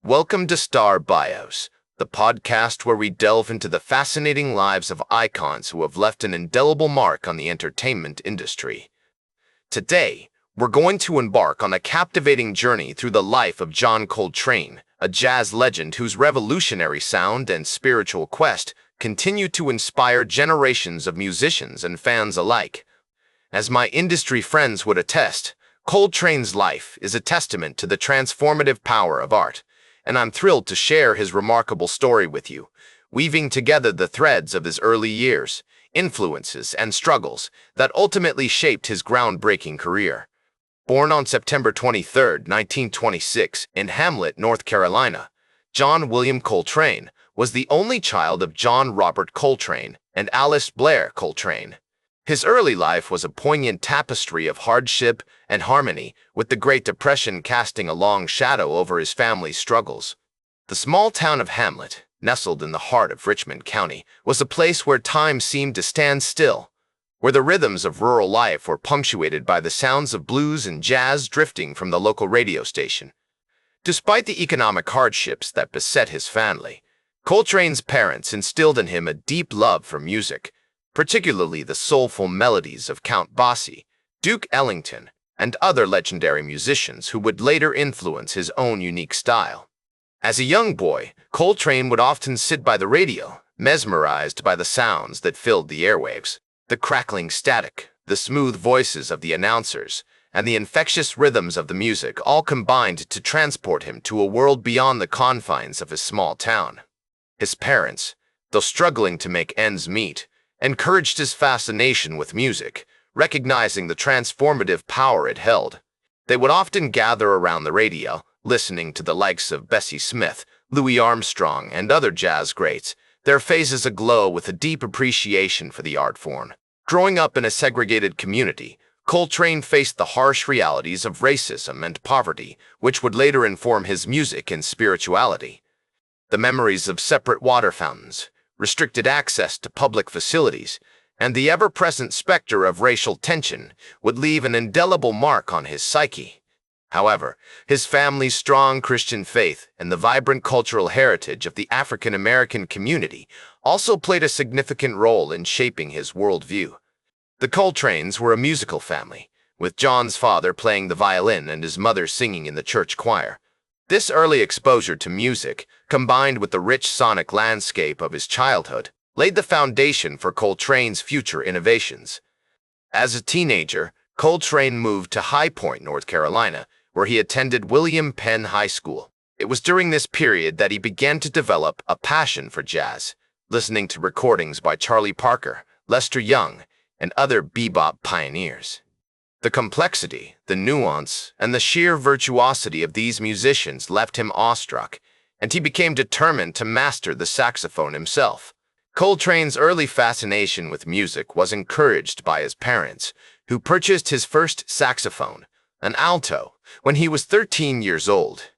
Welcome to Star Bios, the podcast where we delve into the fascinating lives of icons who have left an indelible mark on the entertainment industry. Today, we're going to embark on a captivating journey through the life of John Coltrane, a jazz legend whose revolutionary sound and spiritual quest continue to inspire generations of musicians and fans alike. As my industry friends would attest, Coltrane's life is a testament to the transformative power of art, and I'm thrilled to share his remarkable story with you, weaving together the threads of his early years, influences, and struggles that ultimately shaped his groundbreaking career. Born on September 23, 1926, in Hamlet, North Carolina, John William Coltrane was the only child of John Robert Coltrane and Alice Blair Coltrane. His early life was a poignant tapestry of hardship and harmony, with the Great Depression casting a long shadow over his family's struggles. The small town of Hamlet, nestled in the heart of Richmond County, was a place where time seemed to stand still, where the rhythms of rural life were punctuated by the sounds of blues and jazz drifting from the local radio station. Despite the economic hardships that beset his family, Coltrane's parents instilled in him a deep love for music, particularly the soulful melodies of Count Basie, Duke Ellington, and other legendary musicians who would later influence his own unique style. As a young boy, Coltrane would often sit by the radio, mesmerized by the sounds that filled the airwaves. The crackling static, the smooth voices of the announcers, and the infectious rhythms of the music all combined to transport him to a world beyond the confines of his small town. His parents, though struggling to make ends meet, encouraged his fascination with music, recognizing the transformative power it held. They would often gather around the radio, listening to the likes of Bessie Smith, Louis Armstrong, and other jazz greats, their faces aglow with a deep appreciation for the art form. Growing up in a segregated community, Coltrane faced the harsh realities of racism and poverty, which would later inform his music and spirituality. The memories of separate water fountains, restricted access to public facilities, and the ever-present specter of racial tension would leave an indelible mark on his psyche. However, his family's strong Christian faith and the vibrant cultural heritage of the African-American community also played a significant role in shaping his worldview. The Coltranes were a musical family, with John's father playing the violin and his mother singing in the church choir. This early exposure to music, combined with the rich sonic landscape of his childhood, laid the foundation for Coltrane's future innovations. As a teenager, Coltrane moved to High Point, North Carolina, where he attended William Penn High School. It was during this period that he began to develop a passion for jazz, listening to recordings by Charlie Parker, Lester Young, and other bebop pioneers. The complexity, the nuance, and the sheer virtuosity of these musicians left him awestruck, and he became determined to master the saxophone himself. Coltrane's early fascination with music was encouraged by his parents, who purchased his first saxophone, an alto, when he was 13 years old.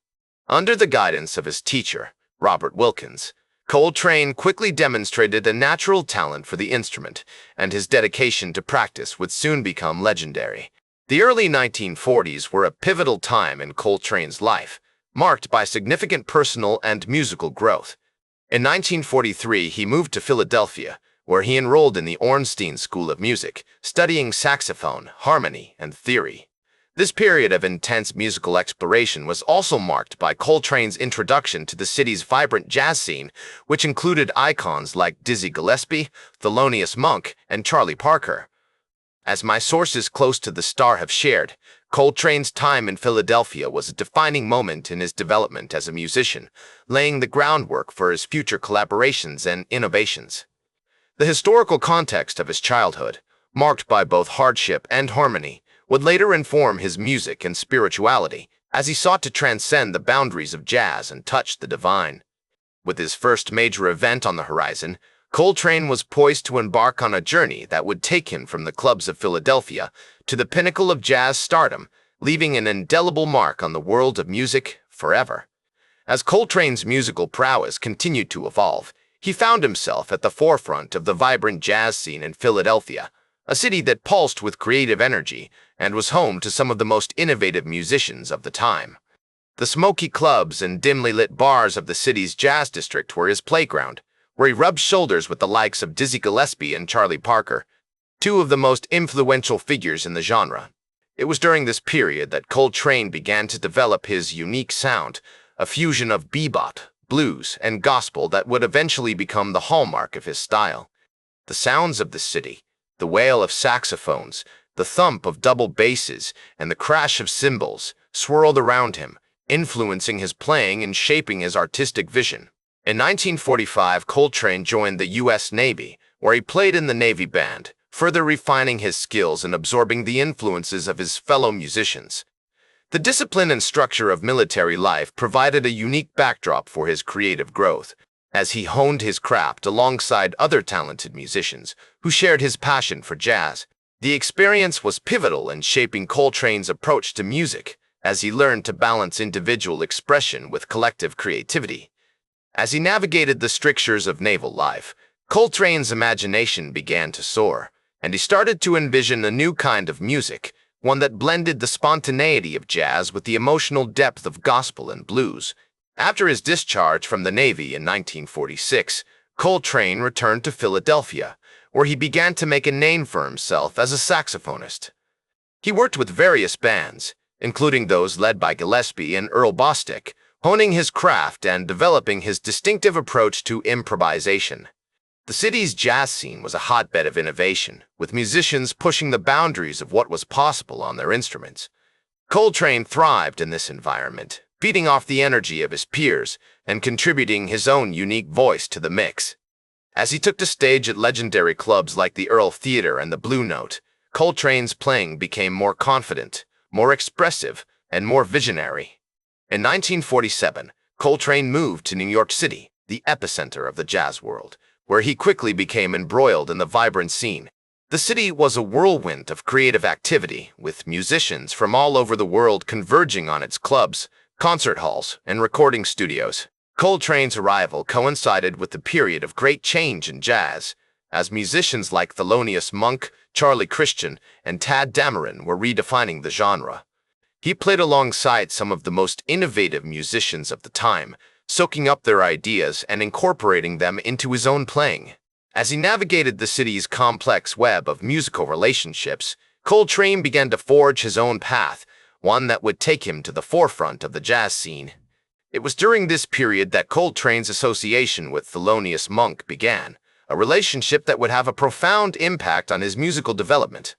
Under the guidance of his teacher, Robert Wilkins, Coltrane quickly demonstrated a natural talent for the instrument, and his dedication to practice would soon become legendary. The early 1940s were a pivotal time in Coltrane's life, marked by significant personal and musical growth. In 1943, he moved to Philadelphia, where he enrolled in the Ornstein School of Music, studying saxophone, harmony, and theory. This period of intense musical exploration was also marked by Coltrane's introduction to the city's vibrant jazz scene, which included icons like Dizzy Gillespie, Thelonious Monk, and Charlie Parker. As my sources close to the star have shared, Coltrane's time in Philadelphia was a defining moment in his development as a musician, laying the groundwork for his future collaborations and innovations. The historical context of his childhood, marked by both hardship and harmony, would later inform his music and spirituality as he sought to transcend the boundaries of jazz and touch the divine. With his first major event on the horizon, Coltrane was poised to embark on a journey that would take him from the clubs of Philadelphia to the pinnacle of jazz stardom, leaving an indelible mark on the world of music forever. As Coltrane's musical prowess continued to evolve, he found himself at the forefront of the vibrant jazz scene in Philadelphia, a city that pulsed with creative energy and was home to some of the most innovative musicians of the time. The smoky clubs and dimly lit bars of the city's jazz district were his playground, where he rubbed shoulders with the likes of Dizzy Gillespie and Charlie Parker, two of the most influential figures in the genre. It was during this period that Coltrane began to develop his unique sound, a fusion of bebop, blues, and gospel that would eventually become the hallmark of his style. The sounds of the city, the wail of saxophones, the thump of double basses, and the crash of cymbals swirled around him, influencing his playing and shaping his artistic vision. In 1945, Coltrane joined the U.S. Navy, where he played in the Navy Band, further refining his skills and absorbing the influences of his fellow musicians. The discipline and structure of military life provided a unique backdrop for his creative growth, as he honed his craft alongside other talented musicians who shared his passion for jazz. The experience was pivotal in shaping Coltrane's approach to music, as he learned to balance individual expression with collective creativity. As he navigated the strictures of naval life, Coltrane's imagination began to soar, and he started to envision a new kind of music, one that blended the spontaneity of jazz with the emotional depth of gospel and blues. After his discharge from the Navy in 1946, Coltrane returned to Philadelphia, where he began to make a name for himself as a saxophonist. He worked with various bands, including those led by Gillespie and Earl Bostic, honing his craft and developing his distinctive approach to improvisation. The city's jazz scene was a hotbed of innovation, with musicians pushing the boundaries of what was possible on their instruments. Coltrane thrived in this environment, feeding off the energy of his peers and contributing his own unique voice to the mix. As he took the stage at legendary clubs like the Earl Theater and the Blue Note, Coltrane's playing became more confident, more expressive, and more visionary. In 1947, Coltrane moved to New York City, the epicenter of the jazz world, where he quickly became embroiled in the vibrant scene. The city was a whirlwind of creative activity, with musicians from all over the world converging on its clubs, concert halls, and recording studios. Coltrane's arrival coincided with the period of great change in jazz, as musicians like Thelonious Monk, Charlie Christian, and Tad Dameron were redefining the genre. He played alongside some of the most innovative musicians of the time, soaking up their ideas and incorporating them into his own playing. As he navigated the city's complex web of musical relationships, Coltrane began to forge his own path, one that would take him to the forefront of the jazz scene. It was during this period that Coltrane's association with Thelonious Monk began, a relationship that would have a profound impact on his musical development.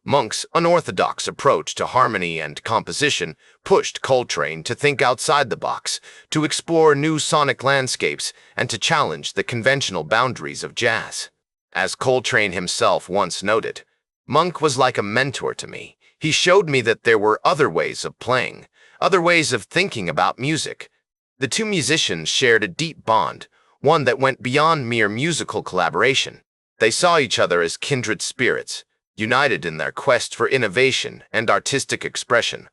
Monk's unorthodox approach to harmony and composition pushed Coltrane to think outside the box, to explore new sonic landscapes, and to challenge the conventional boundaries of jazz. As Coltrane himself once noted, "Monk was like a mentor to me. He showed me that there were other ways of playing, other ways of thinking about music." The two musicians shared a deep bond, one that went beyond mere musical collaboration. They saw each other as kindred spirits, united in their quest for innovation and artistic expression.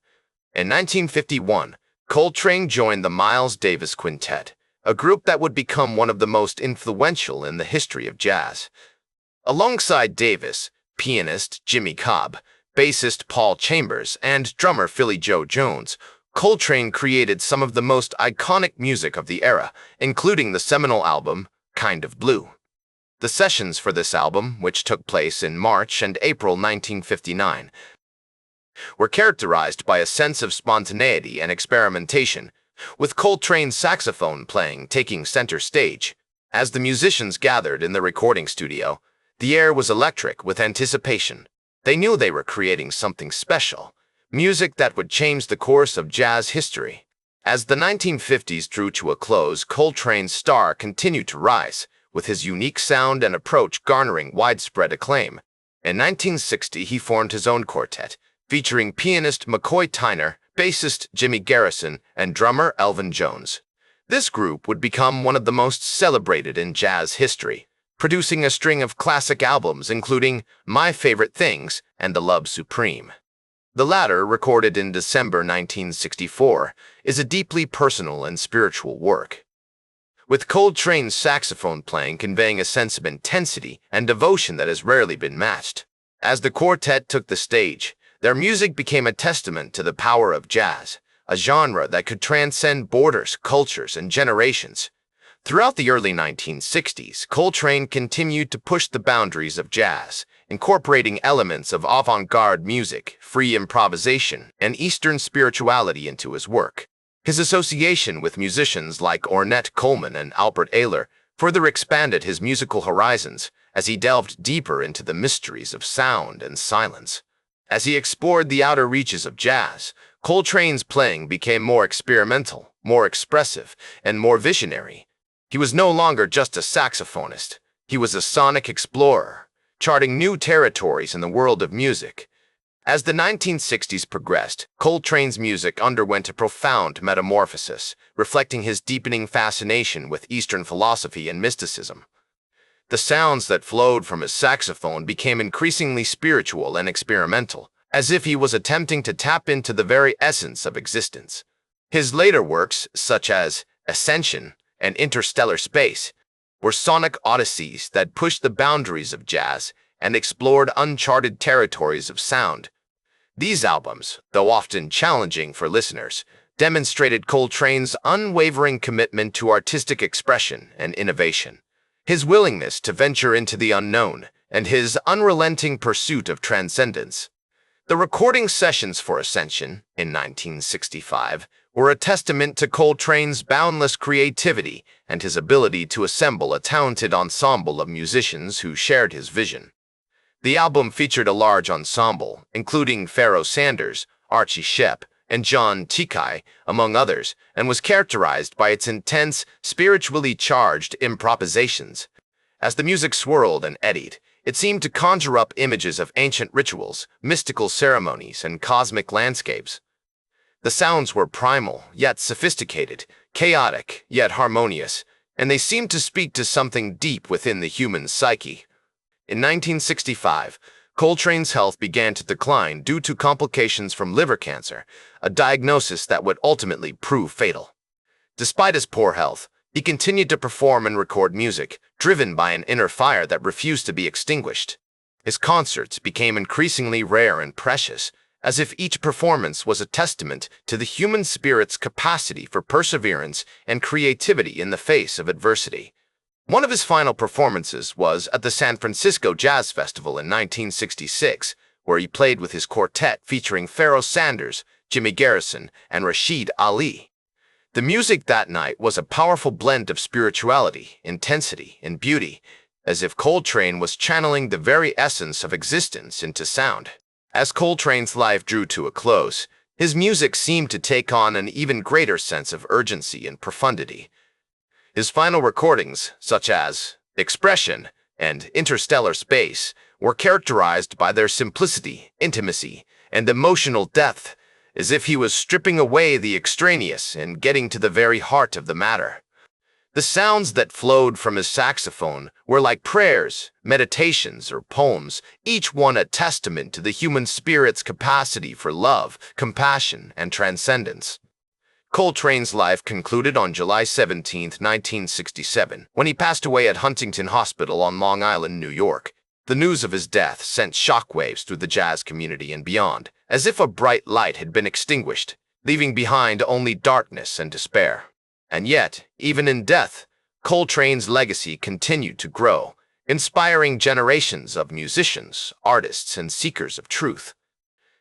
In 1951, Coltrane joined the Miles Davis Quintet, a group that would become one of the most influential in the history of jazz. Alongside Davis, pianist Jimmy Cobb, bassist Paul Chambers, and drummer Philly Joe Jones, Coltrane created some of the most iconic music of the era, including the seminal album, Kind of Blue. The sessions for this album, which took place in March and April 1959, were characterized by a sense of spontaneity and experimentation, with Coltrane's saxophone playing taking center stage. As the musicians gathered in the recording studio, the air was electric with anticipation. They knew they were creating something special, music that would change the course of jazz history. As the 1950s drew to a close, Coltrane's star continued to rise, with his unique sound and approach garnering widespread acclaim. In 1960, he formed his own quartet, featuring pianist McCoy Tyner, bassist Jimmy Garrison, and drummer Elvin Jones. This group would become one of the most celebrated in jazz history, producing a string of classic albums including My Favorite Things and The Love Supreme. The latter, recorded in December 1964, is a deeply personal and spiritual work, with Coltrane's saxophone playing conveying a sense of intensity and devotion that has rarely been matched. As the quartet took the stage, their music became a testament to the power of jazz, a genre that could transcend borders, cultures, and generations. Throughout the early 1960s, Coltrane continued to push the boundaries of jazz, incorporating elements of avant-garde music, free improvisation, and Eastern spirituality into his work. His association with musicians like Ornette Coleman and Albert Ayler further expanded his musical horizons as he delved deeper into the mysteries of sound and silence. As he explored the outer reaches of jazz, Coltrane's playing became more experimental, more expressive, and more visionary. He was no longer just a saxophonist. He was a sonic explorer, charting new territories in the world of music. As the 1960s progressed, Coltrane's music underwent a profound metamorphosis, reflecting his deepening fascination with Eastern philosophy and mysticism. The sounds that flowed from his saxophone became increasingly spiritual and experimental, as if he was attempting to tap into the very essence of existence. His later works, such as Ascension and Interstellar Space, were sonic odysseys that pushed the boundaries of jazz and explored uncharted territories of sound. These albums, though often challenging for listeners, demonstrated Coltrane's unwavering commitment to artistic expression and innovation. His willingness to venture into the unknown, and his unrelenting pursuit of transcendence. The recording sessions for Ascension, in 1965, were a testament to Coltrane's boundless creativity and his ability to assemble a talented ensemble of musicians who shared his vision. The album featured a large ensemble, including Pharoah Sanders, Archie Shepp, and John Coltrane, among others, and was characterized by its intense, spiritually charged improvisations. As the music swirled and eddied, it seemed to conjure up images of ancient rituals, mystical ceremonies, and cosmic landscapes. The sounds were primal, yet sophisticated, chaotic, yet harmonious, and they seemed to speak to something deep within the human psyche. In 1965, Coltrane's health began to decline due to complications from liver cancer, a diagnosis that would ultimately prove fatal. Despite his poor health, he continued to perform and record music, driven by an inner fire that refused to be extinguished. His concerts became increasingly rare and precious, as if each performance was a testament to the human spirit's capacity for perseverance and creativity in the face of adversity. One of his final performances was at the San Francisco Jazz Festival in 1966, where he played with his quartet featuring Pharoah Sanders, Jimmy Garrison, and Rashid Ali. The music that night was a powerful blend of spirituality, intensity, and beauty, as if Coltrane was channeling the very essence of existence into sound. As Coltrane's life drew to a close, his music seemed to take on an even greater sense of urgency and profundity. His final recordings, such as Expression and Interstellar Space, were characterized by their simplicity, intimacy, and emotional depth, as if he was stripping away the extraneous and getting to the very heart of the matter. The sounds that flowed from his saxophone were like prayers, meditations, or poems, each one a testament to the human spirit's capacity for love, compassion, and transcendence. Coltrane's life concluded on July 17, 1967, when he passed away at Huntington Hospital on Long Island, New York. The news of his death sent shockwaves through the jazz community and beyond, as if a bright light had been extinguished, leaving behind only darkness and despair. And yet, even in death, Coltrane's legacy continued to grow, inspiring generations of musicians, artists, and seekers of truth.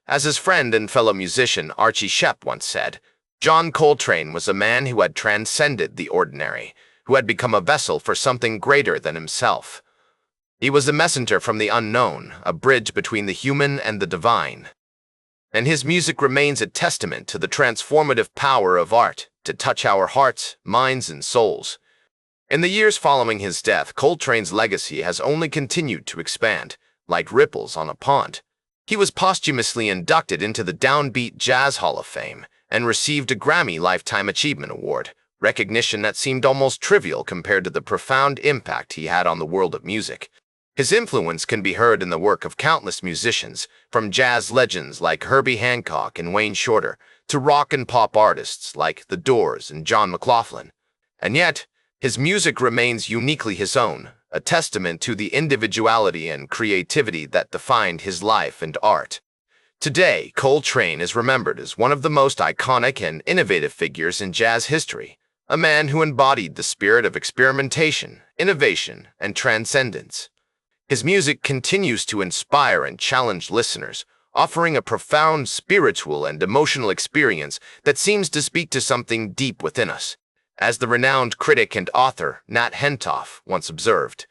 As his friend and fellow musician Archie Shepp once said, John Coltrane was a man who had transcended the ordinary, who had become a vessel for something greater than himself. He was a messenger from the unknown, a bridge between the human and the divine. And his music remains a testament to the transformative power of art to touch our hearts, minds, and souls. In the years following his death, Coltrane's legacy has only continued to expand, like ripples on a pond. He was posthumously inducted into the Downbeat Jazz Hall of Fame and received a Grammy Lifetime Achievement Award, recognition that seemed almost trivial compared to the profound impact he had on the world of music. His influence can be heard in the work of countless musicians, from jazz legends like Herbie Hancock and Wayne Shorter, to rock and pop artists like The Doors and John McLaughlin. And yet, his music remains uniquely his own, a testament to the individuality and creativity that defined his life and art. Today, Coltrane is remembered as one of the most iconic and innovative figures in jazz history, a man who embodied the spirit of experimentation, innovation, and transcendence. His music continues to inspire and challenge listeners, offering a profound spiritual and emotional experience that seems to speak to something deep within us. As the renowned critic and author Nat Hentoff once observed,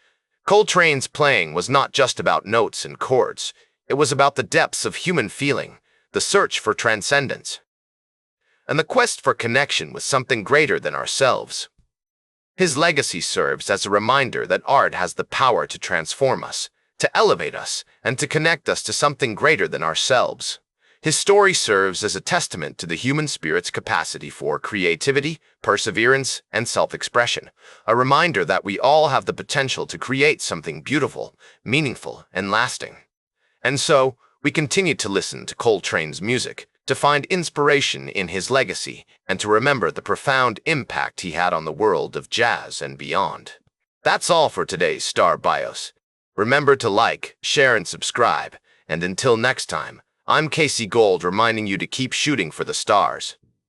Coltrane's playing was not just about notes and chords. It was about the depths of human feeling, the search for transcendence, and the quest for connection with something greater than ourselves. His legacy serves as a reminder that art has the power to transform us, to elevate us, and to connect us to something greater than ourselves. His story serves as a testament to the human spirit's capacity for creativity, perseverance, and self-expression, a reminder that we all have the potential to create something beautiful, meaningful, and lasting. And so, we continue to listen to Coltrane's music, to find inspiration in his legacy, and to remember the profound impact he had on the world of jazz and beyond. That's all for today's Star Bios. Remember to like, share, and subscribe. And until next time, I'm Casey Gold reminding you to keep shooting for the stars.